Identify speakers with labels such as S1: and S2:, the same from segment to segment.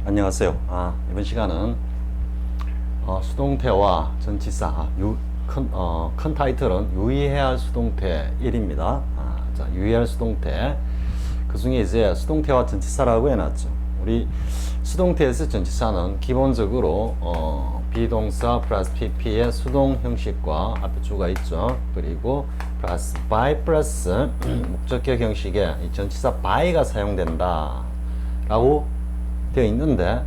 S1: 안녕하세요. 이번 시간은 수동태와 전치사, 큰 타이틀은 유의해야 할 수동태 1입니다. 자, 유의할 수동태. 그 중에 이제 수동태와 전치사라고 해놨죠. 우리 수동태에서 전치사는 기본적으로 비동사 플러스 pp의 수동 형식과 앞에 주가 있죠. 그리고 플러스 by 플러스 목적격 형식에 이 전치사 by가 사용된다 라고 되어 있는데,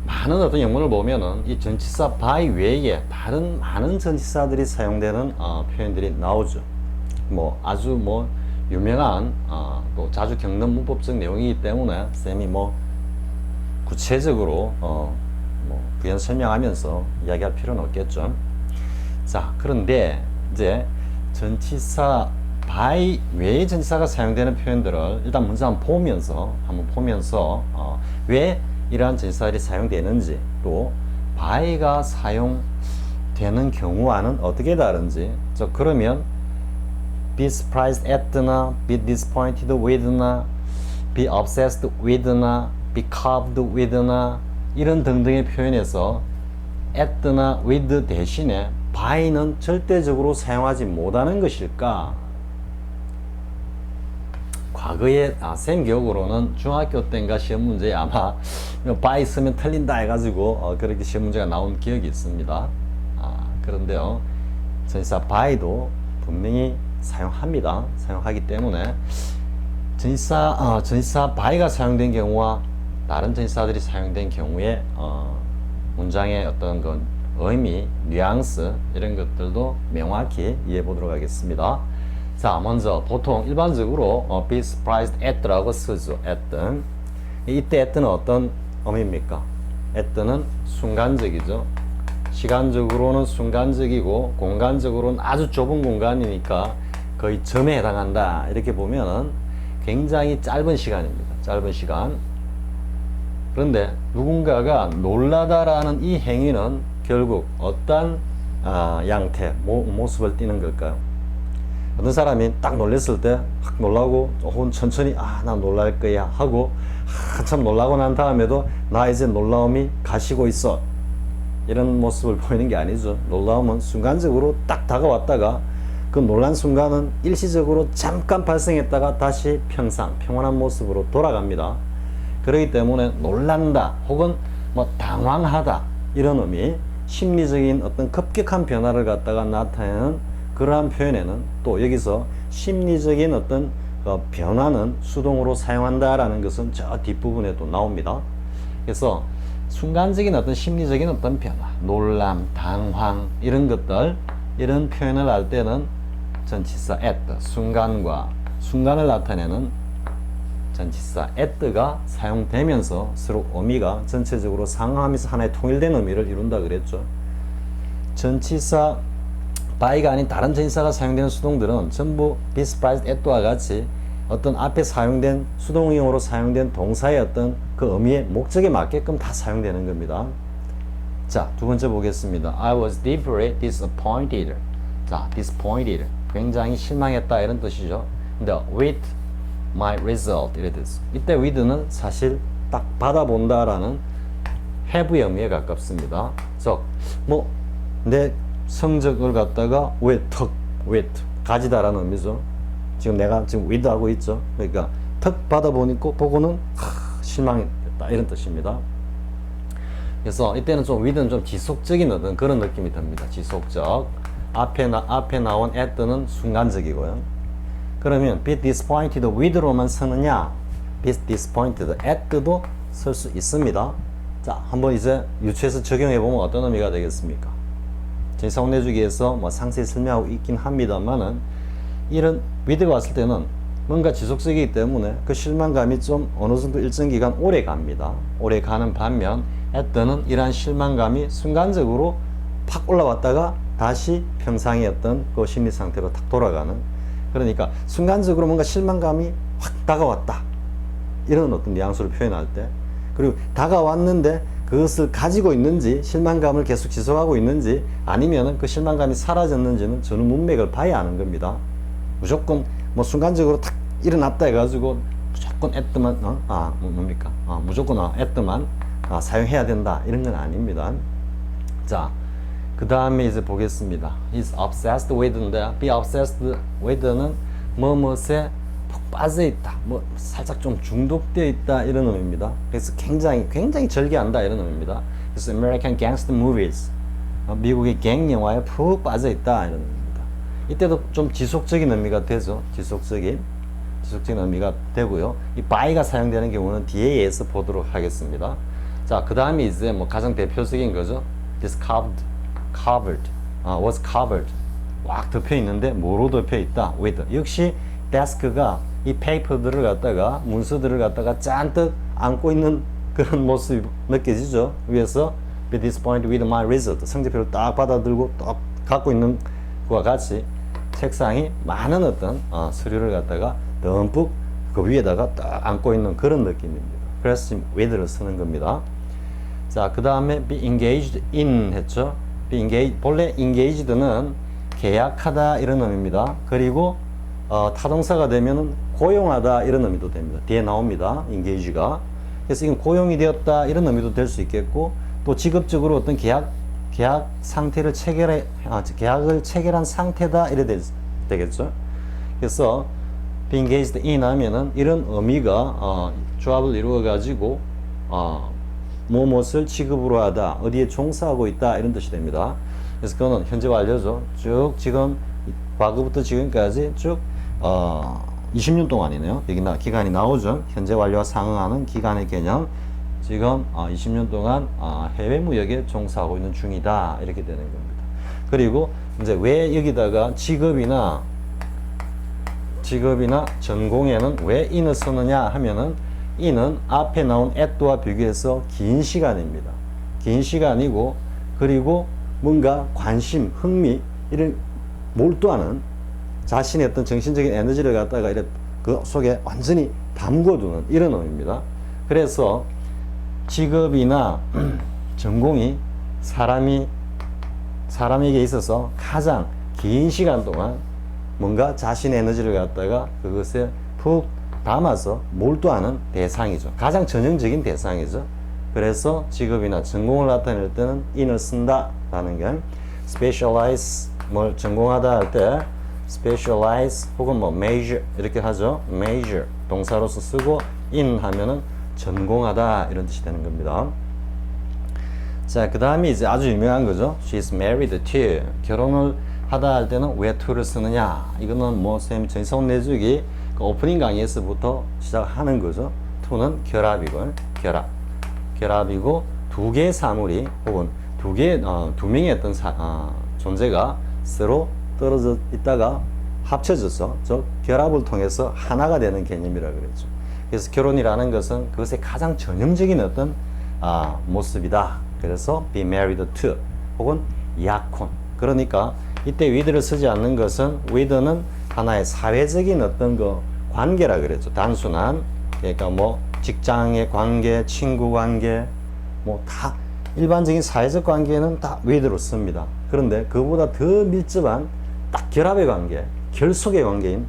S1: 많은 어떤 영문을 보면은 이 전치사 by 외에 다른 많은 전치사들이 사용되는 표현들이 나오죠. 아주 유명한 또 자주 겪는 문법적 내용이기 때문에 쌤이 구체적으로 부연 설명하면서 이야기할 필요는 없겠죠. 자, 그런데 이제 전치사 by 외의 전치사가 사용되는 표현들을 일단 먼저 한번 보면서 왜 이러한 전치사들이 사용되는지, 또 by가 사용되는 경우와는 어떻게 다른지. 그러면 be surprised at나 be disappointed with나 be obsessed with나 be carved with나 이런 등등의 표현에서 at나 with 대신에 by는 절대적으로 사용하지 못하는 것일까? 과거에 쌤 기억으로는 중학교 때인가 시험 문제에 아마 by 쓰면 틀린다 해가지고 그렇게 시험 문제가 나온 기억이 있습니다. 그런데요, 전치사 by도 분명히 사용합니다. 사용하기 때문에 전치사 by가 사용된 경우와 다른 전치사들이 사용된 경우에 문장의 어떤 의미, 뉘앙스 이런 것들도 명확히 이해해 보도록 하겠습니다. 자, 먼저 보통 일반적으로 be surprised at라고 쓰죠. at. 이때 at는 어떤 의미입니까? at는 순간적이죠. 시간적으로는 순간적이고 공간적으로는 아주 좁은 공간이니까 거의 점에 해당한다. 이렇게 보면은 굉장히 짧은 시간입니다. 짧은 시간. 그런데 누군가가 놀라다라는 이 행위는 결국 어떤 양태, 모습을 띠는 걸까요? 어떤 사람이 딱 놀랬을 때 확 놀라고 조금 천천히 나 놀랄 거야 하고 한참 놀라고 난 다음에도 나 이제 놀라움이 가시고 있어, 이런 모습을 보이는 게 아니죠. 놀라움은 순간적으로 딱 다가왔다가 그 놀란 순간은 일시적으로 잠깐 발생했다가 다시 평안한 모습으로 돌아갑니다. 그렇기 때문에 놀란다 혹은 당황하다 이런 의미, 심리적인 어떤 급격한 변화를 갖다가 나타내는 그러한 표현에는 또 여기서 심리적인 어떤 변화는 수동으로 사용한다라는 것은 저 뒷부분에도 나옵니다. 그래서 순간적인 어떤 심리적인 어떤 변화, 놀람, 당황 이런 것들, 이런 표현을 할 때는 전치사 at, 순간을 나타내는 전치사 at가 사용되면서 서로 의미가 전체적으로 상하하면서 하나의 통일된 의미를 이룬다 그랬죠. 전치사 by가 아닌 다른 전치사가 사용되는 수동들은 전부 be surprised at와 같이 어떤 앞에 사용된 수동형으로 사용된 동사의 어떤 그 의미의 목적에 맞게끔 다 사용되는 겁니다. 자, 두 번째 보겠습니다. I was deeply disappointed. 자, disappointed. 굉장히 실망했다 이런 뜻이죠. 근데 with my result 이래 됐어. 이때 with는 사실 딱 받아본다라는 have의 의미에 가깝습니다. 즉, 내 성적을 갖다가 with 가지다라는 의미죠. 지금 내가 with 하고 있죠. 그러니까 턱 받아보니까 보고는 실망했다 이런 뜻입니다. 그래서 이때는 with는 좀 지속적인 어떤 그런 느낌이 듭니다. 지속적. 앞에 나온 at는 순간적이고요. 그러면 be disappointed with로만 쓰느냐, be disappointed at도 쓸 수 있습니다. 자, 한번 이제 유추해서 적용해 보면 어떤 의미가 되겠습니까? 전치사 혼내주기에서 상세히 설명하고 있긴 합니다만은, 이런 with가 왔을 때는 뭔가 지속적이기 때문에 그 실망감이 좀 어느 정도 일정 기간 오래 갑니다. 오래 가는 반면 at는 이러한 실망감이 순간적으로 팍 올라왔다가 다시 평상의 어떤 그 심리 상태로 탁 돌아가는, 그러니까 순간적으로 뭔가 실망감이 확 다가왔다 이런 어떤 뉘앙스를 표현할 때, 그리고 다가왔는데 그것을 가지고 있는지, 실망감을 계속 지속하고 있는지 아니면은 그 실망감이 사라졌는지는 저는 문맥을 봐야 하는 겁니다. 무조건 순간적으로 탁 일어났다 해가지고 무조건 at만 무조건 at만 사용해야 된다 이런 건 아닙니다. 자, 그 다음에 이제 보겠습니다. He's obsessed with인데, be obsessed with는 뭐뭐에 푹 빠져 있다, 뭐 살짝 좀 중독되어 있다 이런 의미입니다. 그래서 굉장히 절개한다 이런 의미입니다. 그래서 American gangster movies, 미국의 갱 영화에 푹 빠져 있다 이런 의미입니다. 이때도 좀 지속적인 의미가 되죠. 지속적인 의미가 되고요. 이 by가 사용되는 경우는 뒤에 예서 보도록 하겠습니다. 자, 그 다음에 이제 뭐 가장 대표적인 거죠. was covered. 꽉 덮여 있는데 뭐로 덮여 있다? with. 역시 desk가 이 페이퍼들을 갖다가 문서들을 갖다가 잔뜩 안고 있는 그런 모습이 느껴지죠. 위에서 be disappointed with my result. 성적표를 딱 받아들고 딱 갖고 있는 것과 같이 책상이 많은 어떤 서류를 갖다가 듬뿍 그 위에다가 딱 안고 있는 그런 느낌입니다. 그래서 지금 with를 쓰는 겁니다. 자, 그 다음에 be engaged in 했죠. be engaged, 본래 engaged는 계약하다 이런 의미입니다. 그리고 타동사가 되면은 고용하다 이런 의미도 됩니다. 뒤에 나옵니다. engage가. 그래서 이건 고용이 되었다 이런 의미도 될 수 있겠고, 또 직업적으로 어떤 계약 상태를 계약을 체결한 상태다 이래 되겠죠. 그래서 be engaged in 하면은 이런 의미가 조합을 이루어 가지고 무엇을 취급으로 하다, 어디에 종사하고 있다 이런 뜻이 됩니다. 그래서 그거는 현재 완료죠. 쭉 지금 과거부터 지금까지 쭉 20년 동안이네요. 여기 기간이 나오죠. 현재 완료와 상응하는 기간의 개념. 지금 20년 동안 해외 무역에 종사하고 있는 중이다 이렇게 되는 겁니다. 그리고 이제 왜 여기다가 직업이나 전공에는 왜 in을 쓰느냐 하면은 in은 앞에 나온 at와 비교해서 긴 시간입니다. 긴 시간이고, 그리고 뭔가 관심, 흥미 이런 몰두하는 자신의 어떤 정신적인 에너지를 갖다가 이렇게 그 속에 완전히 담궈두는 이런 의미입니다. 그래서 직업이나 전공이 사람에게 있어서 가장 긴 시간 동안 뭔가 자신의 에너지를 갖다가 그것에 푹 담아서 몰두하는 대상이죠. 가장 전형적인 대상이죠. 그래서 직업이나 전공을 나타낼 때는 in을 쓴다라는 게, specialize 뭘 전공하다 할 때 specialize 혹은 뭐 major 이렇게 하죠. major 동사로서 쓰고 in 하면은 전공하다 이런 뜻이 되는 겁니다. 자, 그 다음에 이제 아주 유명한 거죠. She's married to. 결혼을 하다 할 때는 왜 to를 쓰느냐. 이거는 뭐 선생님 전성 내주기 그 오프닝 강의에서부터 시작하는 거죠. to는 결합이고, 결합이고 두 개의 사물이 혹은 두 명의 어떤 존재가 서로 떨어져 있다가 합쳐져서 즉 결합을 통해서 하나가 되는 개념이라 그랬죠. 그래서 결혼이라는 것은 그것의 가장 전형적인 어떤 모습이다. 그래서 be married to 혹은 약혼. 그러니까 이때 with를 쓰지 않는 것은 with는 하나의 사회적인 어떤 그 관계라 그랬죠. 단순한, 그러니까 뭐 직장의 관계, 친구 관계, 뭐 다 일반적인 사회적 관계는 다 with로 씁니다. 그런데 그보다 더 밀접한 딱 결합의 관계, 결속의 관계인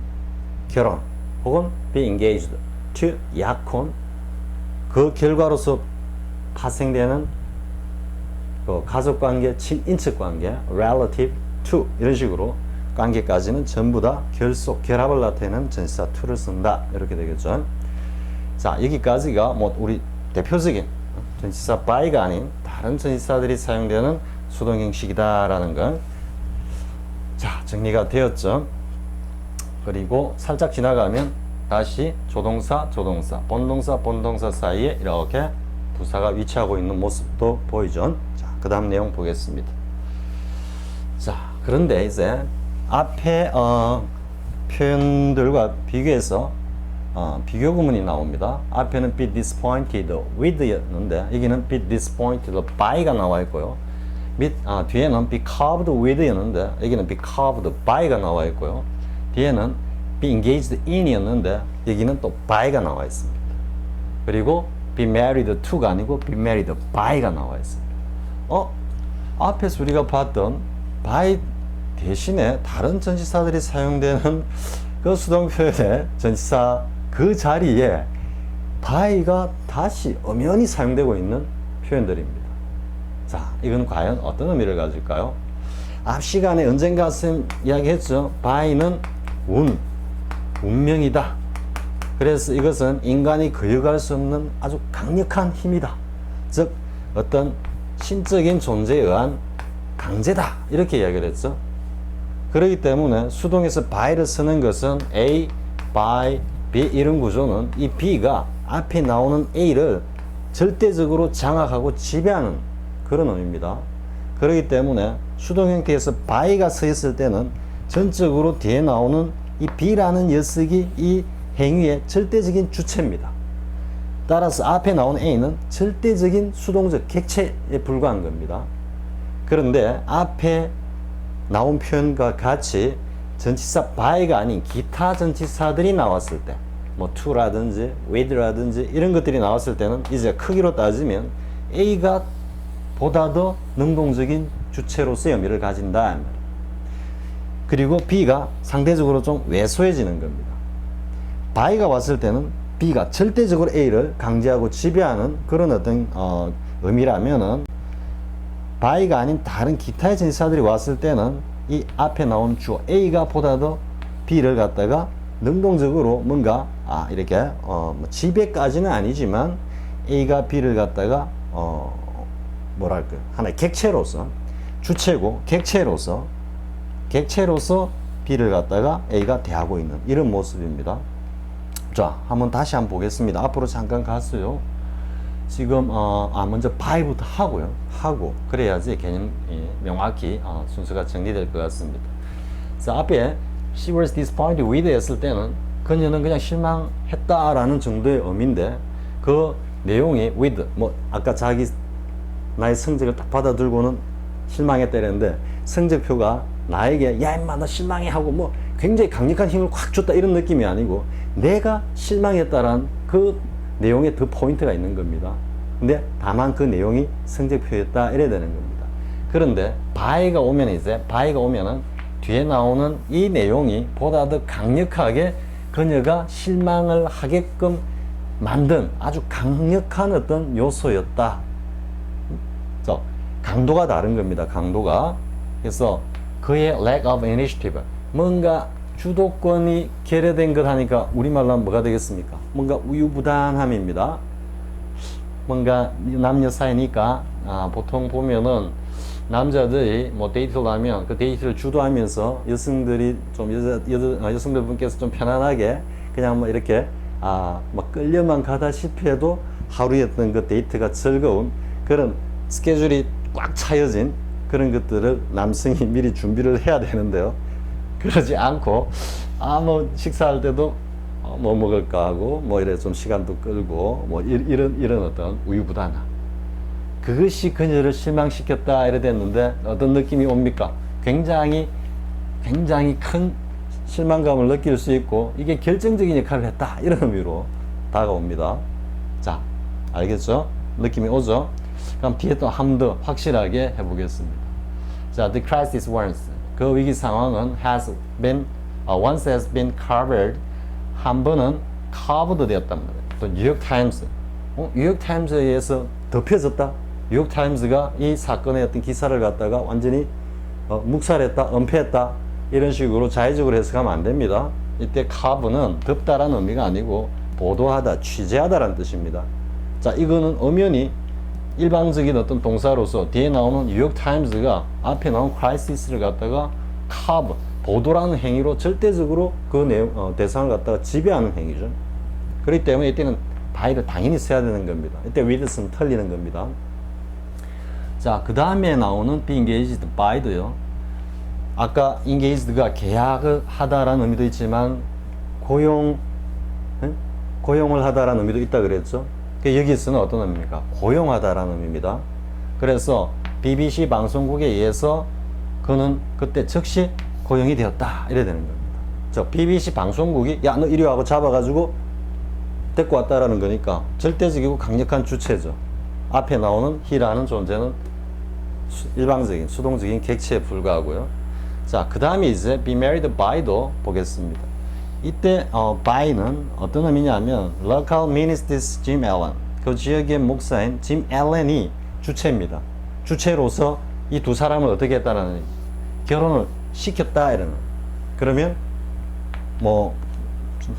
S1: 결혼 혹은 be engaged to 약혼, 그 결과로서 파생되는 그 가족관계, 친인척관계, relative to 이런 식으로 관계까지는 전부 다 결속, 결합을 나타내는 전치사 to를 쓴다 이렇게 되겠죠. 자, 여기까지가 뭐 우리 대표적인 전치사 by가 아닌 다른 전치사들이 사용되는 수동 형식이다라는 걸 자, 정리가 되었죠. 그리고 살짝 지나가면 다시 조동사, 본동사 사이에 이렇게 부사가 위치하고 있는 모습도 보이죠. 자, 그 다음 내용 보겠습니다. 자, 그런데 이제 앞에 표현들과 비교해서 비교 구문이 나옵니다. 앞에는 be disappointed with였는데 여기는 be disappointed by가 나와 있고요. 뒤에는 be carved with였는데 여기는 be carved by가 나와 있고요. 뒤에는 be engaged in이었는데 여기는 또 by가 나와 있습니다. 그리고 be married to가 아니고 be married by가 나와 있습니다. 앞에서 우리가 봤던 by 대신에 다른 전치사들이 사용되는 그 수동 표현의 전치사 그 자리에 by가 다시 엄연히 사용되고 있는 표현들입니다. 자, 이건 과연 어떤 의미를 가질까요? 앞 시간에 언젠가 쌤 이야기했죠. by는 운명이다. 그래서 이것은 인간이 거역할 수 없는 아주 강력한 힘이다. 즉 어떤 신적인 존재에 의한 강제다. 이렇게 이야기를 했죠. 그렇기 때문에 수동에서 by를 쓰는 것은 A, by, B 이런 구조는 이 B가 앞에 나오는 A를 절대적으로 장악하고 지배하는 그런 의미입니다. 그렇기 때문에 수동 형태에서 by가 서 있을 때는 전적으로 뒤에 나오는 이 B라는 녀석이 이 행위의 절대적인 주체입니다. 따라서 앞에 나온 A는 절대적인 수동적 객체에 불과한 겁니다. 그런데 앞에 나온 표현과 같이 전치사 by가 아닌 기타 전치사들이 나왔을 때, 뭐 to라든지 with라든지 이런 것들이 나왔을 때는 이제 크기로 따지면 A가 보다 더 능동적인 주체로서의 의미를 가진다. 그리고 B가 상대적으로 좀 왜소해지는 겁니다. by가 왔을 때는 B가 절대적으로 A를 강제하고 지배하는 그런 어떤 의미라면은 by가 아닌 다른 기타의 전치사들이 왔을 때는 이 앞에 나온 주어 A가 보다 더 B를 갖다가 능동적으로 뭔가 이렇게 뭐 지배까지는 아니지만 A가 B를 갖다가 뭐랄까 하나의 객체로서 주체고 객체로서 B를 갖다가 A가 대하고 있는 이런 모습입니다. 자, 다시 한번 보겠습니다. 앞으로 잠깐 갔어요. 지금 먼저 by부터 하고 그래야지 개념이 명확히 순서가 정리될 것 같습니다. 자, 앞에 she was disappointed with 했을 때는 그녀는 그냥 실망했다라는 정도의 의미인데 그 내용이 with 뭐 아까 나의 성적을 딱 받아들고는 실망했다 이랬는데 성적표가 나에게 야 임마 나 실망해 하고 뭐 굉장히 강력한 힘을 확 줬다 이런 느낌이 아니고 내가 실망했다라는 그 내용에 더 포인트가 있는 겁니다. 근데 다만 그 내용이 성적표였다 이래야 되는 겁니다. 그런데 by가 오면은 뒤에 나오는 이 내용이 보다 더 강력하게 그녀가 실망을 하게끔 만든 아주 강력한 어떤 요소였다. 강도가 다른 겁니다. 강도가. 그래서 그의 lack of initiative, 뭔가 주도권이 결여된 것 하니까 우리말로 하면 뭐가 되겠습니까? 뭔가 우유부단함입니다. 뭔가 남녀 사이니까 보통 보면은 남자들이 뭐 데이트를 하면 그 데이트를 주도하면서 여성들이 좀 여성들분께서 좀 편안하게 그냥 뭐 이렇게 막 끌려만 가다시피 해도 하루에 어떤 그 데이트가 즐거운 그런 스케줄이 꽉 차여진 그런 것들을 남성이 미리 준비를 해야 되는데요. 그러지 않고 뭐 식사할 때도 뭐 먹을까 하고 뭐 이래 좀 시간도 끌고 뭐 이런 어떤 우유부단함, 그것이 그녀를 실망시켰다 이래 됐는데 어떤 느낌이 옵니까? 굉장히 큰 실망감을 느낄 수 있고 이게 결정적인 역할을 했다 이런 의미로 다가옵니다. 자, 알겠죠? 느낌이 오죠? 그럼 뒤에 또 한 번 더 확실하게 해보겠습니다. 자, the crisis 그 위기 상황은 once has been covered, 한 번은 covered 되었단 말이에요. 또 뉴욕타임스, 뉴욕타임스에 의해서 덮여졌다. 뉴욕타임스가 이 사건의 어떤 기사를 갖다가 완전히 묵살했다, 은폐했다 이런 식으로 자의적으로 해석하면 안 됩니다. 이때 cover는 덮다라는 의미가 아니고 보도하다, 취재하다라는 뜻입니다. 자, 이거는 엄연히 일방적인 어떤 동사로서 뒤에 나오는 뉴욕타임스가 앞에 나온 크라이시스를 갖다가 cover, 보도라는 행위로 절대적으로 그 내용, 대상을 갖다가 지배하는 행위죠. 그렇기 때문에 이때는 by를 당연히 써야 되는 겁니다. 이때 with는 틀리는 겁니다. 자, 그 다음에 나오는 be engaged by도요. 아까 engaged가 계약을 하다라는 의미도 있지만 고용을 하다라는 의미도 있다 그랬죠. 여기서는 어떤 의미입니까? 고용하다라는 의미입니다. 그래서 BBC 방송국에 의해서 그는 그때 즉시 고용이 되었다 이래야 되는 겁니다. 저 BBC 방송국이 야 너 이리 와고 잡아가지고 데리고 왔다라는 거니까 절대적이고 강력한 주체죠. 앞에 나오는 he라는 존재는 일방적인 수동적인 객체에 불과하고요. 자, 그 다음에 이제 be married by도 보겠습니다. 이때 by는 어떤 의미냐면 local minister Jim Allen, 그 지역의 목사인 짐 앨런이 주체입니다. 주체로서 이 두 사람을 어떻게 했다라는 결혼을 시켰다 이러는. 그러면 뭐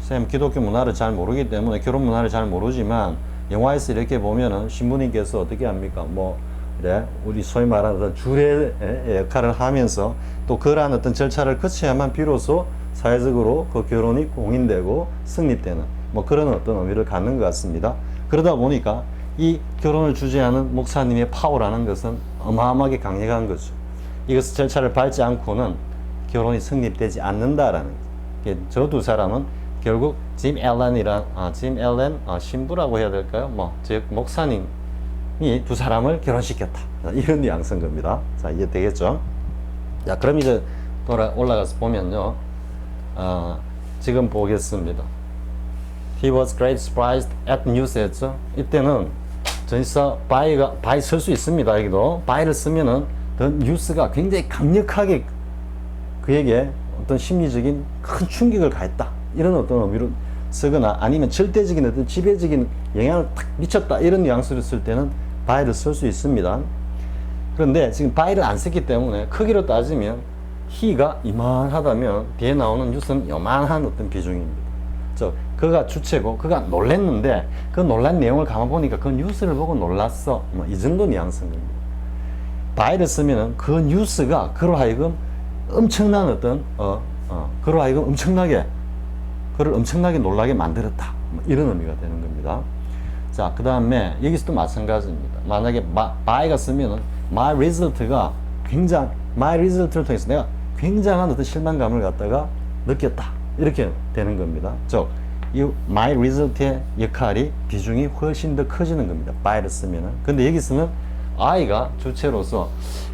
S1: 쌤 기독교 문화를 잘 모르기 때문에 결혼 문화를 잘 모르지만 영화에서 이렇게 보면은 신부님께서 어떻게 합니까? 뭐 그래 우리 소위 말하는 주례의 역할을 하면서 또 그러한 어떤 절차를 거쳐야만 비로소 사회적으로 그 결혼이 공인되고 성립되는 뭐 그런 어떤 의미를 갖는 것 같습니다. 그러다 보니까 이 결혼을 주재하는 목사님의 파워라는 것은 어마어마하게 강력한 거죠. 이것을 절차를 밟지 않고는 결혼이 성립되지 않는다라는 거죠. 저 두 사람은 결국 짐 앨런 신부라고 해야 될까요? 즉 목사님이 두 사람을 결혼시켰다. 이런 뉘앙스인 겁니다. 자, 이해되겠죠? 자, 그럼 이제 올라가서 보면요. 지금 보겠습니다. He was great surprised at the news 했죠? 이때는 전치사 by 쓸 수 있습니다. 여기도 by를 쓰면은 the news가 굉장히 강력하게 그에게 어떤 심리적인 큰 충격을 가했다. 이런 어떤 의미로 쓰거나 아니면 절대적인 어떤 지배적인 영향을 탁 미쳤다. 이런 뉘앙스를 쓸 때는 by를 쓸 수 있습니다. 그런데 지금 by를 안 썼기 때문에 크기로 따지면 he가 이만하다면 뒤에 나오는 news는 요만한 어떤 비중입니다. 그가 주체고 그가 놀랬는데 그 놀란 내용을 가만 보니까 그 뉴스를 보고 놀랐어. 이 정도 뉘앙스인 겁니다. by를 쓰면은 그 뉴스가 그로 하여금 엄청난 어떤 그로 하여금 그를 엄청나게 놀라게 만들었다. 이런 의미가 되는 겁니다. 자, 그 다음에 여기서도 마찬가지입니다. 만약에 by가 쓰면은 my result가 my result를 통해서 내가 굉장한 어떤 실망감을 갖다가 느꼈다. 이렇게 되는 겁니다. 즉, 이 my result의 역할이 비중이 훨씬 더 커지는 겁니다. by를 쓰면은. 근데 여기서는 I가 주체로서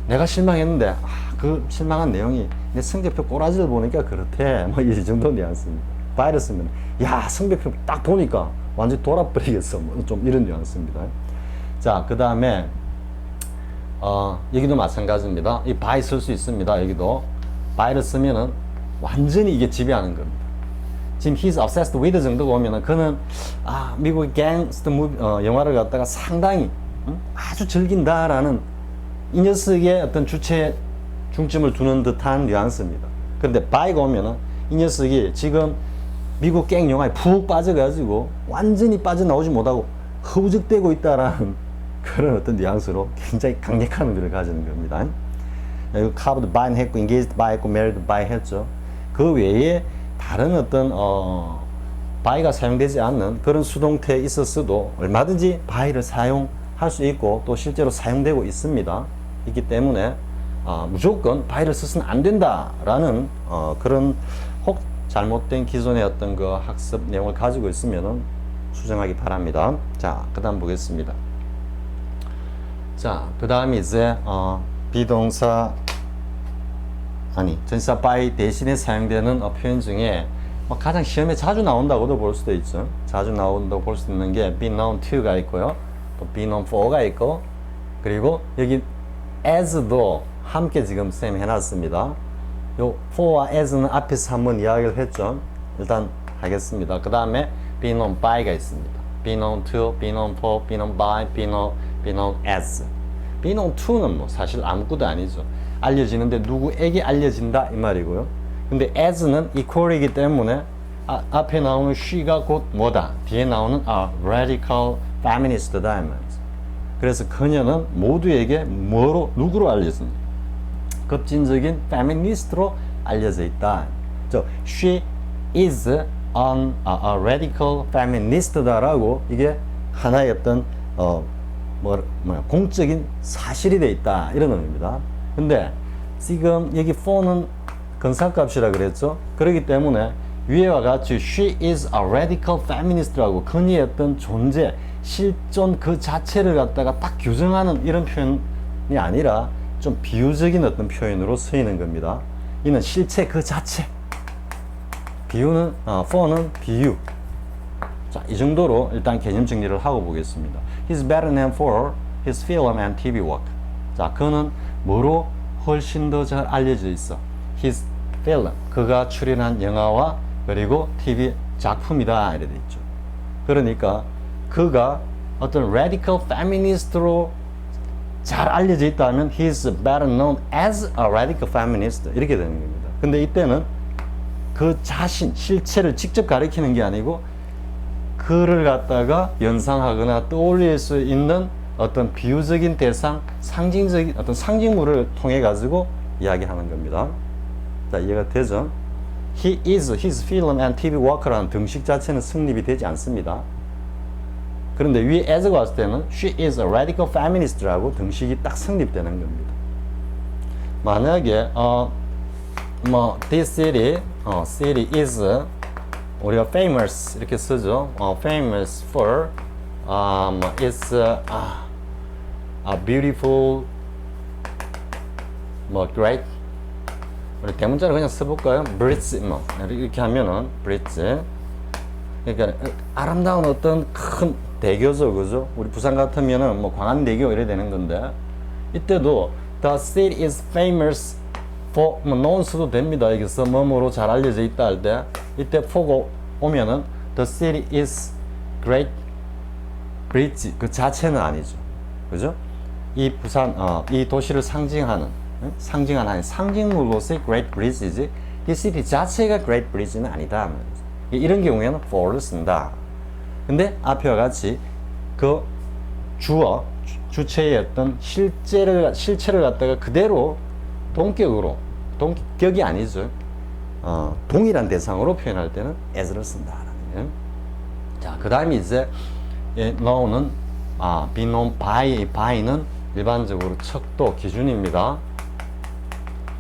S1: 내가 실망했는데 그 실망한 내용이 내 성적표 꼬라지를 보니까 그렇대. 이 정도 뉘앙스입니다. by를 쓰면 야 성적표 딱 보니까 완전 돌아버리겠어. 좀 이런 뉘앙스입니다. 자, 그 다음에 여기도 마찬가지입니다. 이 by 쓸 수 있습니다. 여기도 by를 쓰면은 완전히 이게 지배하는 겁니다. 지금 he's obsessed with 정도가 오면은 그는 미국의 갱스터 영화를 갖다가 상당히 아주 즐긴다라는 이 녀석의 어떤 주체에 중점을 두는 듯한 뉘앙스입니다. 그런데 by가 오면은 이 녀석이 지금 미국 갱 영화에 푹 빠져가지고 완전히 빠져나오지 못하고 허우적대고 있다라는 그런 어떤 뉘앙스로 굉장히 강력한 의미를 가지는 겁니다. covered by는 했고 engaged by 했고 married by 했죠. 그 외에 다른 어떤 by가 사용되지 않는 그런 수동태에 있었어도 얼마든지 by를 사용할 수 있고 또 실제로 사용되고 있습니다. 있기 때문에 무조건 by를 써서는 안 된다라는 그런 혹 잘못된 기존의 어떤 그 학습 내용을 가지고 있으면은 수정하기 바랍니다. 자, 그 다음 보겠습니다. 자, 그 다음에 이제 비동사 전치사 by 대신에 사용되는 표현 중에 가장 시험에 자주 나온다고도 볼 수도 있죠. 자주 나온다고 볼 수 있는 게 be known to가 있고요. 또 be known for가 있고, 그리고 여기 as도 함께 지금 쌤 해놨습니다. 요 for와 as는 앞에서 한번 이야기를 했죠. 일단 하겠습니다. 그 다음에 be known by가 있습니다. be known to, be known for, be known by, be known as. be known to는 뭐 사실 아무것도 아니죠. 알려지는데 누구에게 알려진다 이 말이고요. 근데 as는 equal이기 때문에 앞에 나오는 she가 곧 뭐다? 뒤에 나오는 radical feminist다 이 말이죠. 그래서 그녀는 모두에게 누구로 알려집니까? 급진적인 feminist로 알려져 있다. She is a radical feminist다라고 이게 하나의 어떤 공적인 사실이 돼 있다 이런 의미입니다. 근데 지금 여기 for는 근사값이라 그랬죠. 그렇기 때문에 위에와 같이 she is a radical feminist라고 그녀의 어떤 존재, 실존 그 자체를 갖다가 딱 규정하는 이런 표현이 아니라 좀 비유적인 어떤 표현으로 쓰이는 겁니다. 이는 실체 그 자체. 비유는 for는 비유. 자, 이 정도로 일단 개념 정리를 하고 보겠습니다. He's better known for his film and TV work. 자, 그는 뭐로 훨씬 더 잘 알려져 있어? His film. 그가 출연한 영화와 그리고 TV 작품이다. 이래 돼 있죠. 그러니까 그가 어떤 radical feminist로 잘 알려져 있다면 he is better known as a radical feminist 이렇게 되는 겁니다. 근데 이때는 그 자신, 실체를 직접 가리키는 게 아니고 그를 갖다가 연상하거나 떠올릴 수 있는 어떤 비유적인 대상, 상징적인 어떤 상징물을 통해 가지고 이야기하는 겁니다. 자, 이해가 되죠? He is his film and TV worker라는 등식 자체는 성립이 되지 않습니다. 그런데 위에 as가 왔을 때는 she is a radical feminist라고 등식이 딱 성립되는 겁니다. 만약에 this city is 우리가 famous 이렇게 쓰죠. famous for it's a beautiful great 우리 대문자로 그냥 써볼까요? bridge 이렇게 하면은 bridge 그러니까 아름다운 어떤 큰 대교죠, 그죠? 우리 부산 같으면은 광안대교 이래 되는 건데 이때도 the city is famous for known 써도 됩니다. 여기서 뭐뭐로 잘 알려져 있다 할 때 이때 for 오면은 the city is great bridge 그 자체는 아니죠, 그죠? 이 부산 이 도시를 상징하는 상징물로서의 great bridge이지 이 city 자체가 great bridge는 아니다. 이런 경우에는 for를 쓴다. 근데 앞에와 같이 그 주어, 주체의 어떤 실체를 갖다가 그대로 동격으로, 동격이 아니죠. 동일한 대상으로 표현할 때는 as를 쓴다. 자, 그 다음에 이제 나오는 be known by는 일반적으로 척도 기준입니다.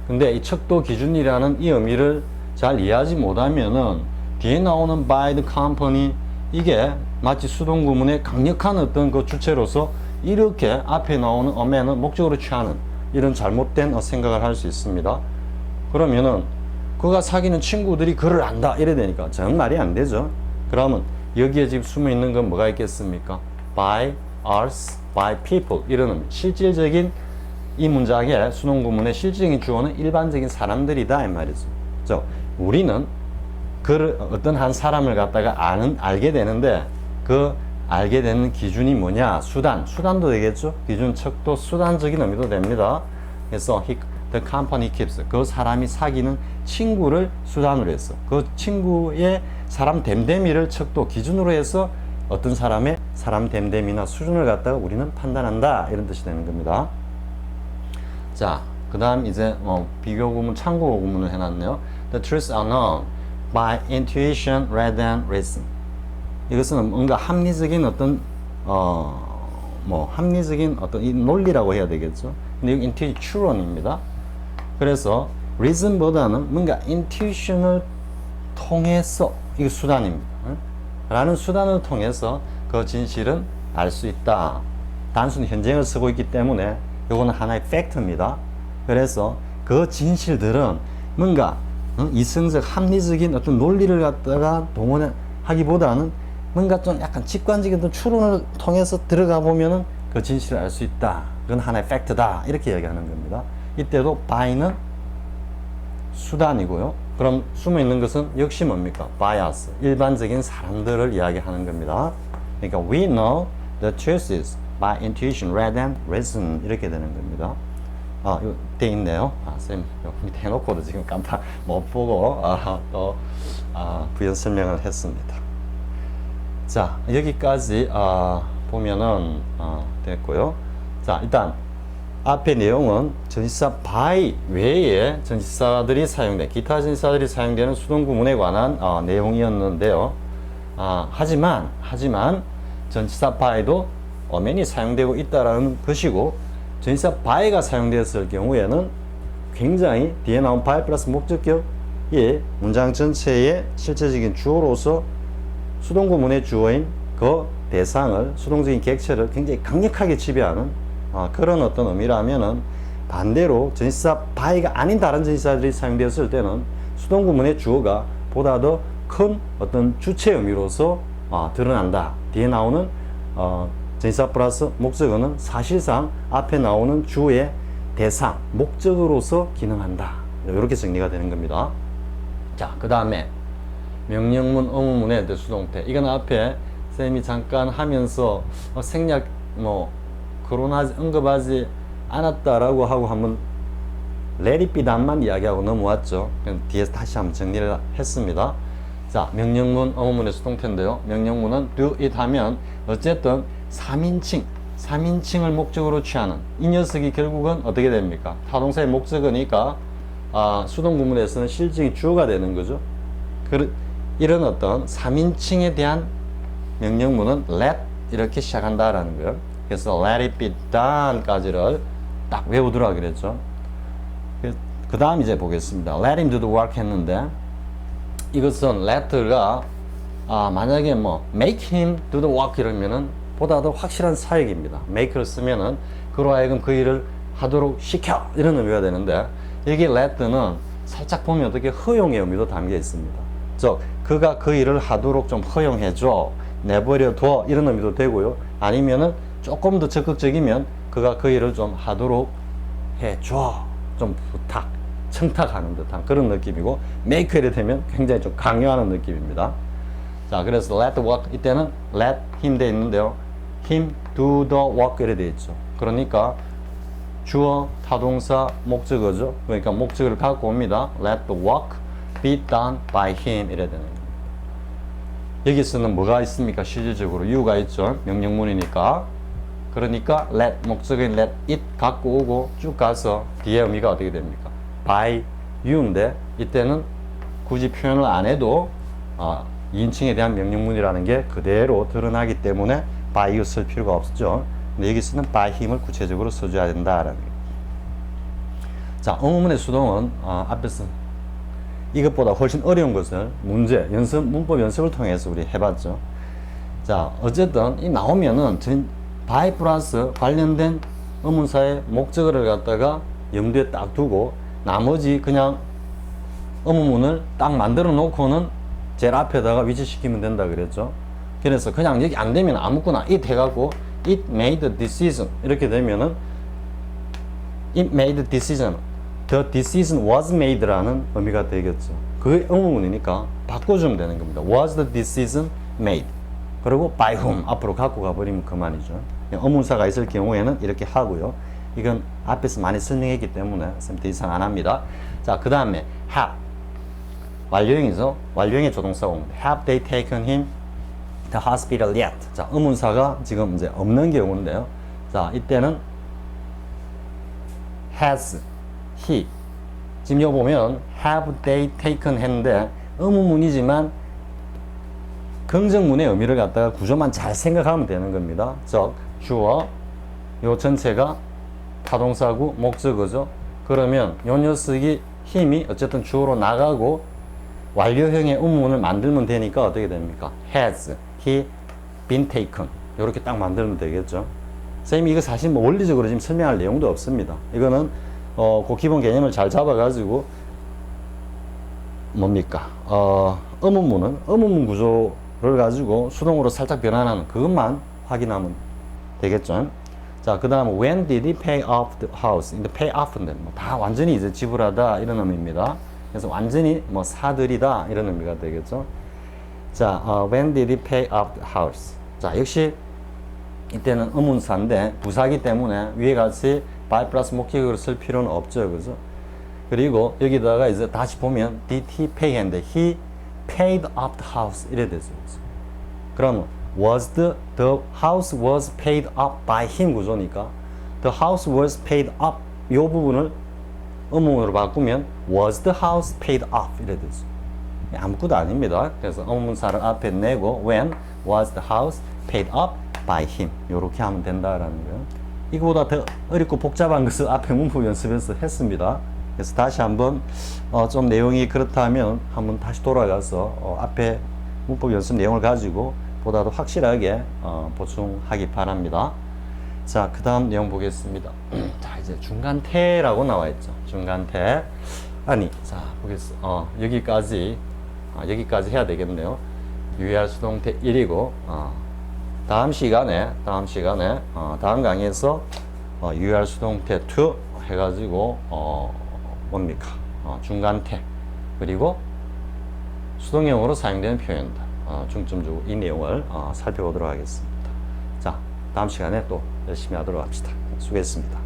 S1: 근데 이 척도 기준이라는 이 의미를 잘 이해하지 못하면은 뒤에 나오는 by the company 이게 마치 수동구문의 강력한 어떤 그 주체로서 이렇게 앞에 나오는 어맨은 목적으로 취하는 이런 잘못된 생각을 할 수 있습니다. 그러면은 그가 사귀는 친구들이 그를 안다 이래 되니까 정말이 안 되죠. 그러면 여기에 지금 숨어 있는 건 뭐가 있겠습니까? by us, by people 이런 실질적인 이 문장의 수동구문의 실질적인 주어는 일반적인 사람들이다 이 말이죠. 우리는 그 어떤 한 사람을 갖다가 알게 되는데 그 알게 되는 기준이 뭐냐? 수단도 되겠죠? 기준, 척도, 수단적인 의미도 됩니다. 그래서 the company keeps 그 사람이 사귀는 친구를 수단으로 해서 그 친구의 사람 됨됨이를 척도, 기준으로 해서 어떤 사람의 사람 됨됨이나 수준을 갖다가 우리는 판단한다 이런 뜻이 되는 겁니다. 자, 그 다음 이제 비교 구문, 참고 구문을 해놨네요. The truths are known by intuition rather than reason. 이것은 뭔가 합리적인 어떤 합리적인 어떤 이 논리라고 해야 되겠죠. 근데 여기 intuition 추론입니다. 그래서 reason보다는 뭔가 intuition을 통해서 이거 수단입니다. 라는 수단을 통해서 그 진실은 알 수 있다. 단순히 현재형을 쓰고 있기 때문에 이거는 하나의 팩트입니다. 그래서 그 진실들은 뭔가 이성적 합리적인 어떤 논리를 갖다가 동원하기보다는 뭔가 좀 약간 직관적인 어떤 추론을 통해서 들어가 보면은 그 진실을 알 수 있다. 그건 하나의 팩트다. 이렇게 얘기하는 겁니다. 이때도 by는 수단이고요. 그럼 숨어 있는 것은 역시 뭡니까? bias. 일반적인 사람들을 이야기하는 겁니다. 그러니까 we know the truth is by intuition rather than reason. 이렇게 되는 겁니다. 이거 돼 있네요. 쌤, 밑에 해놓고도 지금 깜빡 못 보고, 부연 설명을 했습니다. 자, 여기까지, 보면은, 됐고요. 자, 일단, 앞의 내용은 전치사 by 외에 전치사들이 사용된, 기타 전치사들이 사용되는 수동구문에 관한, 내용이었는데요. 하지만, 전치사 by도 어맨이 사용되고 있다라는 것이고, 전치사 by가 사용되었을 경우에는 굉장히 뒤에 나온 by 플러스 목적격이 문장 전체의 실제적인 주어로서 수동구문의 주어인 그 대상을, 수동적인 객체를 굉장히 강력하게 지배하는 그런 어떤 의미라면은 반대로 전치사 by가 아닌 다른 전치사들이 사용되었을 때는 수동구문의 주어가 보다 더 큰 어떤 주체 의미로서 드러난다. 뒤에 나오는 전치사 플러스 목적어는 사실상 앞에 나오는 주어의 대상, 목적으로서 기능한다. 이렇게 정리가 되는 겁니다. 자, 그 다음에 명령문, 의문문의 수동태. 이건 앞에 쌤이 잠깐 하면서 생략 언급하지 않았다라고 하고 한번 let it be done만 이야기하고 넘어왔죠. 뒤에서 다시 한번 정리를 했습니다. 자, 명령문, 어문문의 수동태인데요. 명령문은 do it 하면 어쨌든 3인칭을 목적으로 취하는 이 녀석이 결국은 어떻게 됩니까? 타동사의 목적어니까 수동 구문에서는 실증이 주어가 되는 거죠. 이런 어떤 3인칭에 대한 명령문은 let 이렇게 시작한다라는 거예요. 그래서 let it be done까지를 딱 외우더라 그랬죠. 그 다음 이제 보겠습니다. let him do the work 했는데 이것은 let가 만약에 make him do the work 이러면은 보다 더 확실한 사역입니다. make를 쓰면은 그로 하여금 그 일을 하도록 시켜 이런 의미가 되는데 여기 let는 살짝 보면 어떻게 허용의 의미도 담겨 있습니다. 즉 그가 그 일을 하도록 좀 허용해줘, 내버려둬 이런 의미도 되고요. 아니면은 조금 더 적극적이면 그가 그 일을 좀 하도록 해줘, 좀 부탁, 청탁하는 듯한 그런 느낌이고 make 이래 되면 굉장히 좀 강요하는 느낌입니다. 자, 그래서 let work 이때는 let him 돼 있는데요. him do the work 이래 돼 있죠. 그러니까 주어, 타동사, 목적어죠. 그러니까 목적어를 갖고 옵니다. let the work be done by him 이래 되는 겁니다. 여기서는 뭐가 있습니까? 실질적으로 you가 있죠. 명령문이니까. 그러니까 let 목적어인 let it 갖고 오고 쭉 가서 뒤에 의미가 어떻게 됩니까? by you인데 이때는 굳이 표현을 안 해도 2인칭에 대한 명령문이라는 게 그대로 드러나기 때문에 by you 쓸 필요가 없죠. 근데 여기서는 by him을 구체적으로 써줘야 된다라는 거예요. 자, 어문문의 수동은 앞에서 이것보다 훨씬 어려운 것을 문법 연습을 통해서 우리 해봤죠. 자, 어쨌든 이 나오면은 by 플러스 관련된 어문사의 목적어를 갖다가 염두에 딱 두고 나머지 그냥 어문문을 딱 만들어 놓고는 제일 앞에다가 위치시키면 된다 그랬죠. 그래서 그냥 여기 안 되면 아무거나 it 해갖고 it made a decision 이렇게 되면은 it made a decision, the decision was made라는 의미가 되겠죠. 그게 어문문이니까 바꿔주면 되는 겁니다. Was the decision made? 그리고 by whom 앞으로 갖고 가버리면 그만이죠. 어문사가 있을 경우에는 이렇게 하고요. 이건 앞에서 많이 설명했기 때문에 더 이상 안 합니다. 자, 그 다음에 have 완료형이죠. 완료형의 조동사가 옵니다. Have they taken him to hospital yet? 자, 의문사가 지금 이제 없는 경우인데요. 자, 이때는 has, he. 지금 여기 보면 have they taken 했는데 의문문이지만 긍정문의 의미를 갖다가 구조만 잘 생각하면 되는 겁니다. 즉, 주어, 요 전체가 타동사고 목적어죠. 그러면 요 녀석이 힘이 어쨌든 주어로 나가고 완료형의 의문문을 만들면 되니까 어떻게 됩니까? Has he been taken? 이렇게 딱 만들면 되겠죠. 선생님이 이거 사실 원리적으로 지금 설명할 내용도 없습니다. 이거는 그 기본 개념을 잘 잡아가지고 뭡니까? 의문문은 의문문 구조를 가지고 수동으로 살짝 변환하는 그것만 확인하면 되겠죠. 자, 그 다음 when did he pay off the house? 근데 pay off인데 다 완전히 이제 지불하다 이런 의미입니다. 그래서 완전히 사들이다 이런 의미가 되겠죠. 자, when did he pay off the house? 자, 역시 이때는 의문사인데 부사기 때문에 위에 같이 by 플러스 목적어를 쓸 필요는 없죠, 그죠? 그리고 여기다가 이제 다시 보면 did he pay 했는데 he paid off the house 이래 되죠. 그러면 was the house was paid up by him 구조니까 the house was paid up 이 부분을 의문으로 바꾸면 was the house paid up 이래 되죠. 아무것도 아닙니다. 그래서 의문사를 앞에 내고 when was the house paid up by him 이렇게 하면 된다라는 거예요. 이거보다 더 어렵고 복잡한 것을 앞에 문법 연습에서 했습니다. 그래서 다시 한번 좀 내용이 그렇다면 한번 다시 돌아가서 앞에 문법 연습 내용을 가지고 보다 더 확실하게 보충하기 바랍니다. 자, 그 다음 내용 보겠습니다. 자, 이제 중간태라고 나와 있죠. 중간태. 자, 보겠습니다. 여기까지 해야 되겠네요. 유의할 수동태 1이고, 다음 시간에, 다음 강의에서 유의할 수동태 2 해가지고, 뭡니까? 중간태. 그리고 수동형으로 사용되는 표현들. 중점 주고 이 내용을 살펴보도록 하겠습니다. 자, 다음 시간에 또 열심히 하도록 합시다. 수고했습니다.